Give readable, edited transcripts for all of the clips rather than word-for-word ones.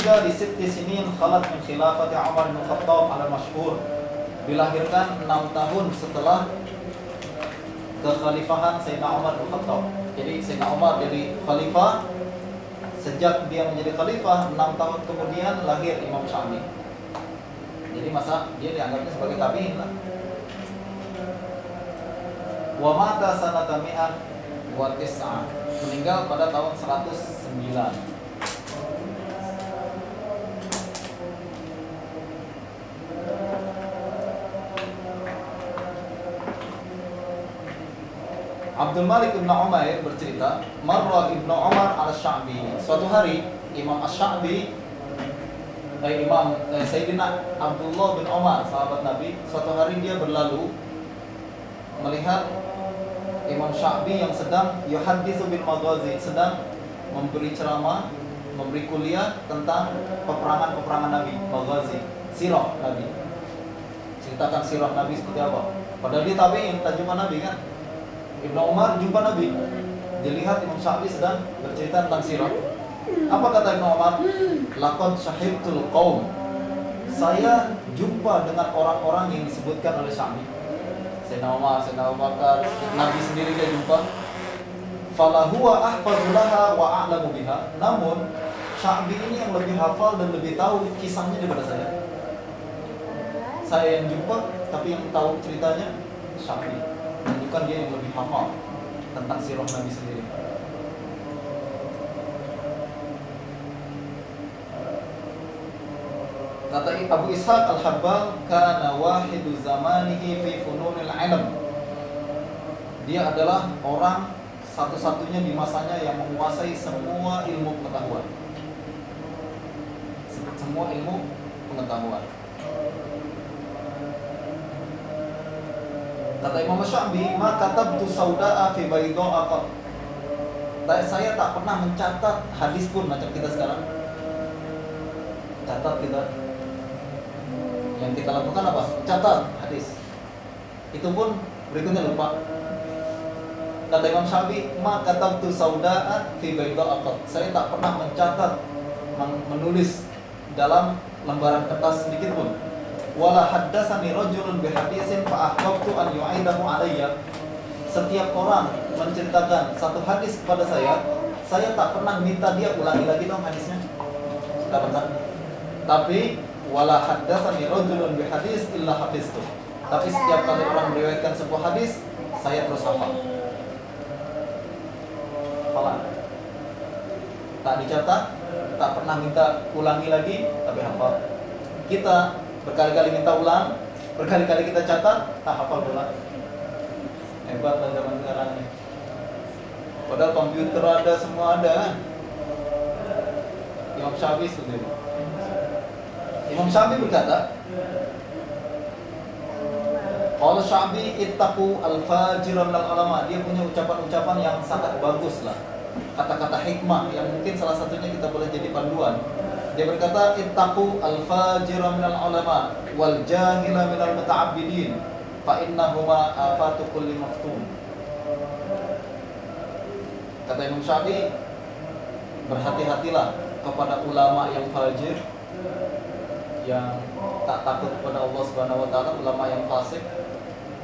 Wulida di sitti sinin khalat min khilafati Umar bin Khattab ala masyhur. Dilahirkan 6 tahun setelah kekhalifahan Sayyidina Umar bin Khattab. Jadi Sayyidina Umar jadi khalifah, sejak dia menjadi khalifah 6 tahun kemudian lahir Imam Syafi'i. Jadi masa dia dianggapnya sebagai tabi'in lah. Wa mata sanata mi'ah wa tis'ah, meninggal pada tahun 109. Abdul Malik bin Umair bercerita, marra Ibnu Umar al-Sya'bi. Suatu hari Imam Asy-Sya'bi, Sayyidina Abdullah bin Umar, sahabat Nabi, suatu hari dia berlalu melihat Imam Sya'bi yang sedang yuhadditsu bil maghazi, sedang memberi ceramah, memberi kuliah tentang peperangan-peperangan Nabi, maghazi, sirah Nabi. Ceritakan sirah Nabi seperti apa. Padahal dia tabi'in, tak jumpa Nabi kan. Ibnu Umar jumpa Nabi. Dilihat Imam Sya'bi sedang bercerita tentang sirah. Apa kata Ibnu Umar? Laqad syahidtul qaum. Saya jumpa dengan orang-orang yang disebutkan oleh Sya'bi. Sayyidina Umar, Sayyidina Abu Bakar, Nabi sendiri dia jumpa. Fala huwa ahfazu laha wa a'lamu biha. Namun Sya'bi ini yang lebih hafal dan lebih tahu kisahnya daripada saya. Saya yang jumpa, tapi yang tahu ceritanya Sya'bi. Menunjukkan dia yang lebih hafal tentang sirah Nabi sendiri. Kata Abu Ishaq al-Habbal, kana wahidu zamanihi fi fununil ilm. Dia adalah orang satu-satunya di masanya yang menguasai semua ilmu pengetahuan. Semua ilmu pengetahuan. Kata Imam Sya'bi, ma katabtu sauda'a fi bayda'a qat. Saya tak pernah mencatat hadis pun macam kita sekarang. Catat kita. Yang kita lakukan apa? Catat hadis. Itu pun berikutnya lupa. Kata Imam Sya'bi, ma katabtu sauda'a fi bayda'a qat. Saya tak pernah mencatat, menulis dalam lembaran kertas sedikit pun. Wala haddatsani rajulun bihadisin fa ahbabtu an yu'idahu alayya. Setiap orang menceritakan satu hadis kepada saya tak pernah minta dia ulangi lagi dong hadisnya. Sudah benar. Tapi wala haddatsani rajulun bihadis illa hafiztu. Tapi setiap kali orang meriwayatkan sebuah hadis, saya terus hafal. Hafalan. Tak dicatat, tak pernah minta ulangi lagi, tapi hafal. Kita berkali-kali minta ulang, berkali-kali kita catat, tak hafal pula. Hebat lah zaman sekarang ini. Padahal komputer ada, semua ada kan. Imam Sya'bi sendiri. Imam Sya'bi berkata, qala Sya'bi ittaqu al-fajira minal ulama. Dia punya ucapan-ucapan yang sangat bagus lah. Kata-kata hikmah yang mungkin salah satunya kita boleh jadi panduan. Dia berkata, ittaqu al-fajira minal ulama wal jahila minal muta'abbidin fa innahuma afatu kulli maftun. Kata Imam Sya'bi, berhati-hatilah kepada ulama yang fajir, yang tak takut kepada Allah Subhanahu wa taala, ulama yang fasik,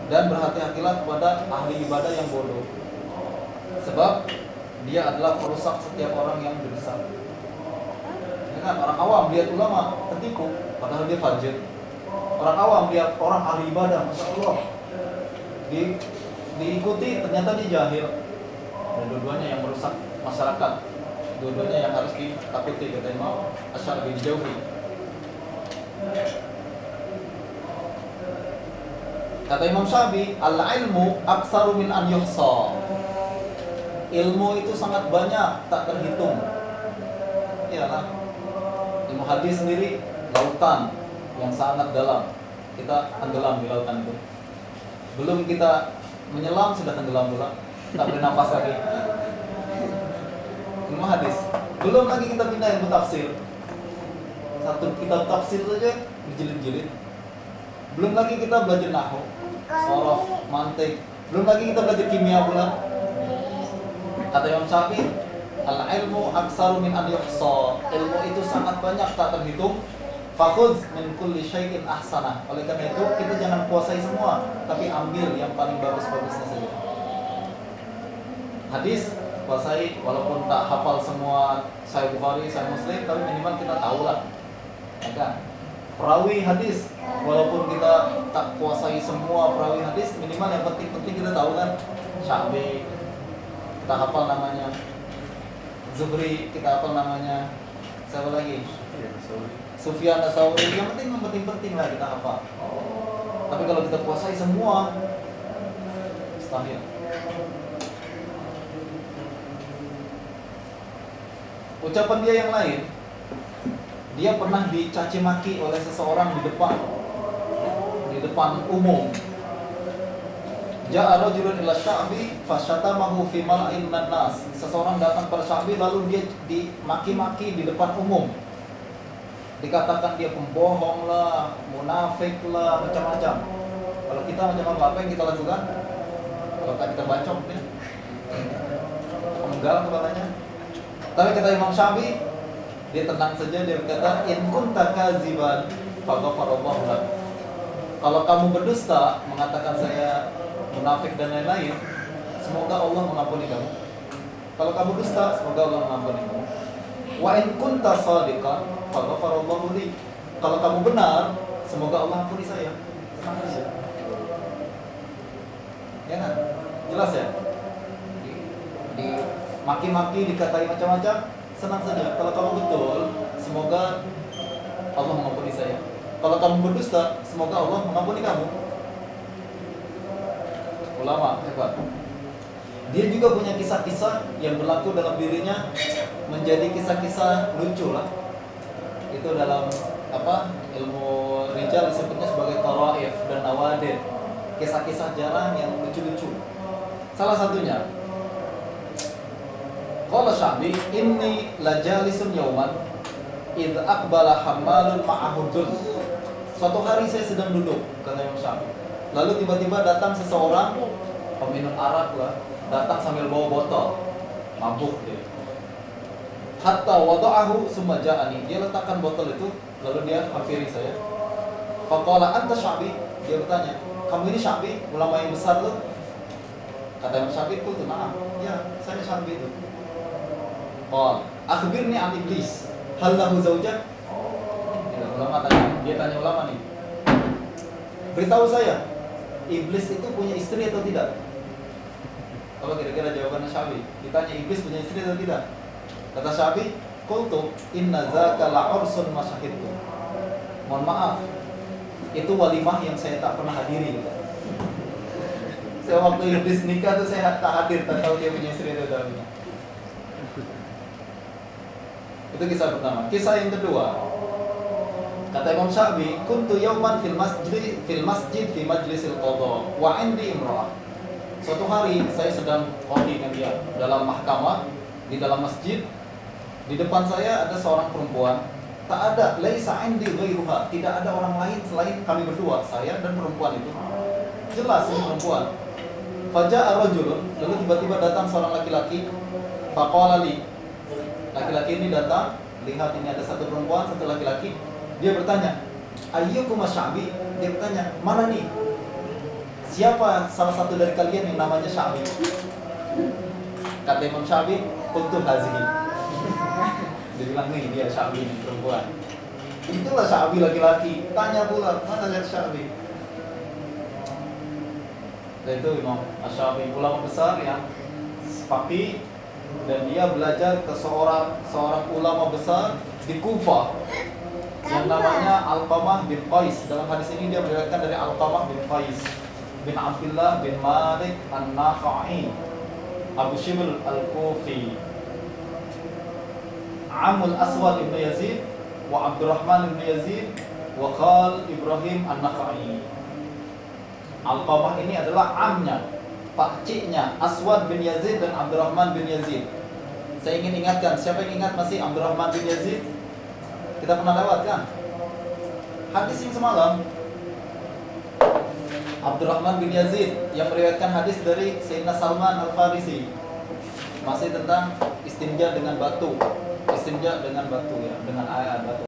dan berhati-hatilah kepada ahli ibadah yang bodoh. Sebab dia adalah perusak setiap orang yang berusaha. Kan orang awam lihat ulama tertipu, padahal dia fajir. Orang awam lihat orang ahli ibadah, masya Allah, diikuti, ternyata dia jahil. Dan dua-duanya yang merusak masyarakat, dua-duanya yang harus ditakuti, kata Imam Asy-Sya'bi, dijauhi. Kata Imam Sya'bi, al-ilmu aktsaru min an yuhsa. Ilmu itu sangat banyak, tak terhitung. Iyalah. Ilmu hadis sendiri lautan yang sangat dalam. Kita tenggelam di lautan itu. Belum kita menyelam sudah tenggelam pula, tak bernafas lagi. Ilmu hadis. Belum lagi kita pindah ilmu tafsir. Satu kitab tafsir saja berjilid-jilid. Belum lagi kita belajar nahwu, shorof, mantik. Belum lagi kita belajar kimia pula. Kata Imam Sya'bi, Al-ilmu aksaru min an yuhsa. Ilmu itu sangat banyak tak terhitung. Fakhudz min kulli syai'in ahsanah. Oleh karena itu kita jangan kuasai semua, tapi ambil yang paling bagus-bagusnya saja. Hadis kuasai, walaupun tak hafal semua Sahih Bukhari, Sahih Muslim, tapi minimal kita tahu lah, ya kan? Perawi hadis, walaupun kita tak kuasai semua perawi hadis, minimal yang penting-penting kita tahu kan. Sya'bi, kita hafal namanya. Zuhri, kita hafal namanya. Siapa lagi? Sufyan Ats-Tsauri. Yang penting lah kita hafal. Tapi kalau kita kuasai semua, mustahil. Ucapan dia yang lain, dia pernah dicaci maki oleh seseorang di depan umum. Ja'a rajulun ila Sya'bi fasyatamahu fi mala'in nas. Seseorang datang pada Sya'bi lalu dia dimaki-maki di depan umum. Dikatakan dia pembohong lah, munafik lah, macam-macam. Kalau kita macam apa yang kita lakukan? Kalau kita bacok ya, penggal kepalanya. Tapi kata Imam Syafi'i, dia tenang saja, dia berkata, in kunta kadziban faghfarallahu lak. Kalau kamu berdusta mengatakan saya munafik dan lain-lain, semoga Allah mengampuni kamu. Kalau kamu dusta, semoga Allah mengampuni kamu. Wa in kunta shadiqan faghfarallahu li. Kalau kamu benar, semoga Allah ampuni saya. Senang saja. Ya kan? Jelas ya? Di maki-maki, dikatai macam-macam, senang saja. Kalau kamu betul, semoga Allah mengampuni saya. Kalau kamu berdusta, semoga Allah mengampuni kamu. Ulama hebat. Dia juga punya kisah-kisah yang berlaku dalam dirinya menjadi kisah-kisah lucu lah. Itu dalam ilmu rijal disebutnya sebagai taraif dan nawadir. Kisah-kisah jarang yang lucu-lucu. Salah satunya, qala Sya'bi, inni lajalisun yauman idh aqbala hammalun ma'ahu dun. Suatu hari saya sedang duduk, kata Imam Sya'bi. Lalu tiba-tiba datang seseorang peminum arak lah, datang sambil bawa botol, mabuk dia. Hatta wada'ahu summa ja'ani. Dia letakkan botol itu, lalu dia hampiri saya. Faqala anta Sya'bi. Dia bertanya, kamu ini Sya'bi, ulama yang besar tuh? Kata Imam Sya'bi, qultu na'am. Ya, saya Sya'bi itu. Qala akhbirni an iblis, hal lahu zaujah? Ulama tanya, dia tanya ulama nih, beritahu saya, iblis itu punya istri atau tidak? Kalau kira-kira jawabannya Sya'bi, ditanya iblis punya istri atau tidak? Kata Sya'bi, qultu inna zaka la'ursun masyahidtu. Mohon maaf, itu walimah yang saya tak pernah hadiri. Saya waktu iblis nikah tuh saya tak hadir, tak tahu dia punya istri atau tidak. Itu kisah pertama. Kisah yang kedua, kata Imam Sya'bi, kuntu yauman fil masjid fi majlisil qadha wa 'indi imra'ah. Suatu hari saya sedang qadhi dengan dia dalam mahkamah di dalam masjid. Di depan saya ada seorang perempuan. Tak ada laisa 'indi ghairuha, tidak ada orang lain selain kami berdua, saya dan perempuan itu. Jelas ini perempuan. Faja'a rajulun, lalu tiba-tiba datang seorang laki-laki. Faqala li. Laki-laki ini datang, lihat ini ada satu perempuan, satu laki-laki. Dia bertanya, ayyukum Sya'bi? Dia bertanya, mana nih? Siapa salah satu dari kalian yang namanya Sya'bi? Kata Imam Sya'bi, kuntu hazihi. Dia bilang, nih dia Sya'bi, nih perempuan. Itulah Sya'bi laki-laki. Tanya pula, mana lihat Sya'bi? Dan itu Imam Sya'bi, ulama besar yang faqih, dan dia belajar ke seorang ulama besar di Kufah yang namanya Alqamah bin Qais. Dalam hadis ini dia meriwayatkan dari Alqamah bin Qais bin Abdullah bin Malik An-Nakha'i Abu Shibl Al-Kufi, Amul Aswad ibn Yazid wa Abdurrahman ibn Yazid wa Khal Ibrahim An-Nakha'i. Alqamah ini adalah amnya, pakciknya Aswad bin Yazid dan Abdurrahman bin Yazid. Saya ingin ingatkan, siapa yang ingat masih Abdurrahman bin Yazid? Kita pernah lewat kan? Hadis yang semalam, Abdurrahman bin Yazid yang meriwayatkan hadis dari Sayyidina Salman Al-Farisi. Masih tentang istinja dengan batu. Istinja dengan batu ya, dengan air batu.